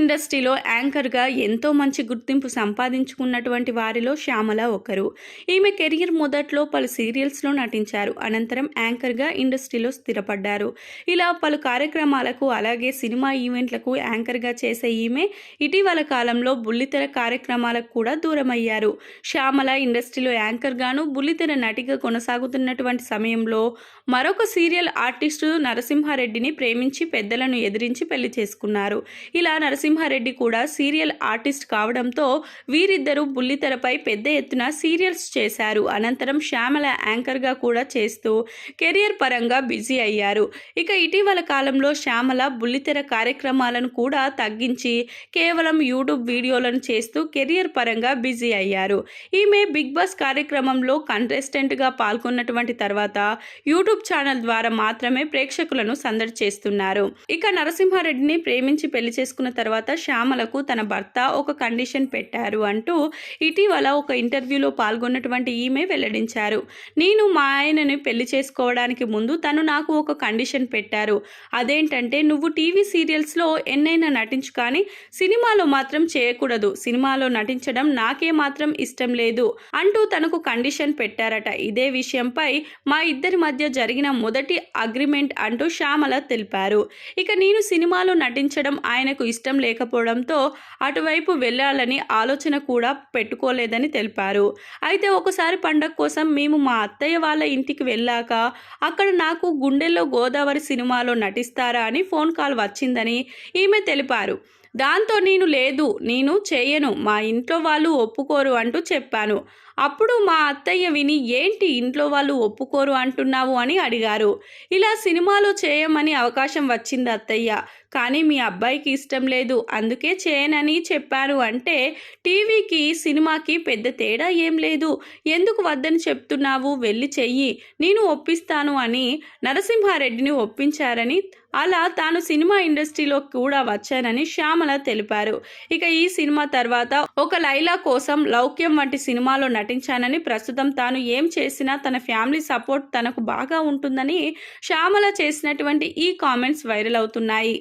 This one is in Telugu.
ఇండస్ట్రీలో యాంకర్గా ఎంతో మంచి గుర్తింపు సంపాదించుకున్నటువంటి వారిలో శ్యామల ఒకరు. ఈమె కెరీర్ మొదట్లో పలు సీరియల్స్లో నటించారు. అనంతరం యాంకర్గా ఇండస్ట్రీలో స్థిరపడ్డారు. ఇలా పలు కార్యక్రమాలకు అలాగే సినిమా ఈవెంట్లకు యాంకర్గా చేసే ఈమె ఇటీవల కాలంలో బుల్లితెర కార్యక్రమాలకు కూడా దూరమయ్యారు. శ్యామల ఇండస్ట్రీలో యాంకర్గాను బుల్లితెర నటిగా కొనసాగుతున్నటువంటి సమయంలో మరొక సీరియల్ ఆర్టిస్టు నరసింహారెడ్డిని ప్రేమించి పెద్దలను ఎదిరించి పెళ్లి చేసుకున్నారు. ఇలా నరసింహారెడ్డి కూడా సీరియల్ ఆర్టిస్ట్ కావడంతో వీరిద్దరూ బుల్లితెరపై పెద్ద ఎత్తున సీరియల్స్ చేశారు. అనంతరం శ్యామల యాంకర్గా కూడా చేస్తూ కెరియర్ పరంగా బిజీ అయ్యారు. ఇక ఇటీవల కాలంలో శ్యామల బుల్లితెర కార్యక్రమాలను కూడా తగ్గించి కేవలం యూట్యూబ్ వీడియోలను చేస్తూ కెరియర్ పరంగా బిజీ అయ్యారు. ఈమె బిగ్ బాస్ కార్యక్రమంలో కంటెస్టెంట్గా పాల్గొన్నటువంటి తర్వాత యూట్యూబ్ ఛానల్ ద్వారా మాత్రమే ప్రేక్షకులను సందడి చేస్తున్నారు. ఇక నరసింహారెడ్డిని ప్రేమించి పెళ్లి చేసుకున్న తర్వాత శ్యామలకు తన భర్త ఒక కండిషన్ పెట్టారు అంటూ ఇటీవల ఒక ఇంటర్వ్యూలో పాల్గొన్నటువంటి ఈమె వెల్లడించారు. నేను మా ఆయనని పెళ్లి చేసుకోవడానికి ముందు తను నాకు ఒక కండిషన్ పెట్టారు. అదేంటంటే నువ్వు టీవీ సీరియల్స్లో ఎన్నైనా నటించు కానీ సినిమాలో మాత్రం చేయకూడదు. సినిమాలో నటించడం నాకే మాత్రం ఇష్టం లేదు అంటూ తనకు కండిషన్ పెట్టారట. ఇదే విషయంపై మా ఇద్దరి మధ్య జరిగిన మొదటి అగ్రిమెంట్ అంటూ శ్యామల తెలిపారు. ఇక నేను సినిమాలో నటించడం ఆయనకు ఇష్టం లేకపోవడంతో అటువైపు వెళ్ళాలని ఆలోచన కూడా పెట్టుకోలేదని తెలిపారు. అయితే ఒకసారి పండగ కోసం మేము మా అత్తయ్య వాళ్ళ ఇంటికి వెళ్ళాక అక్కడ నాకు గుండెల్లో గోదావరి సినిమాలో నటిస్తారా అని ఫోన్ కాల్ వచ్చిందని ఈమె తెలిపారు. దాంతో నేను చేయను, మా ఇంట్లో వాళ్ళు ఒప్పుకోరు అంటూ చెప్పాను. అప్పుడు మా అత్తయ్య విని ఏంటి ఇంట్లో వాళ్ళు ఒప్పుకోరు అంటున్నావు అని అడిగారు. ఇలా సినిమాలో చేయమని అవకాశం వచ్చింది అత్తయ్య, కానీ మీ అబ్బాయికి ఇష్టం లేదు అందుకే చేయనని చెప్పాను అంటే టీవీకి సినిమాకి పెద్ద తేడా ఏం లేదు, ఎందుకు వద్దని చెప్తున్నావు, వెళ్ళి చెయ్యి, నేను ఒప్పిస్తాను అని నరసింహారెడ్డిని ఒప్పించారని, అలా తాను సినిమా ఇండస్ట్రీలో కూడా వచ్చానని శ్యామల తెలిపారు. ఇక ఈ సినిమా తర్వాత ఒక లైలా కోసం, లౌక్యం వంటి సినిమాలో నటించానని, ప్రస్తుతం తాను ఏం చేసినా తన ఫ్యామిలీ సపోర్ట్ తనకు బాగా ఉంటుందని శ్యామల చేసినటువంటి ఈ కామెంట్స్ వైరల్ అవుతున్నాయి.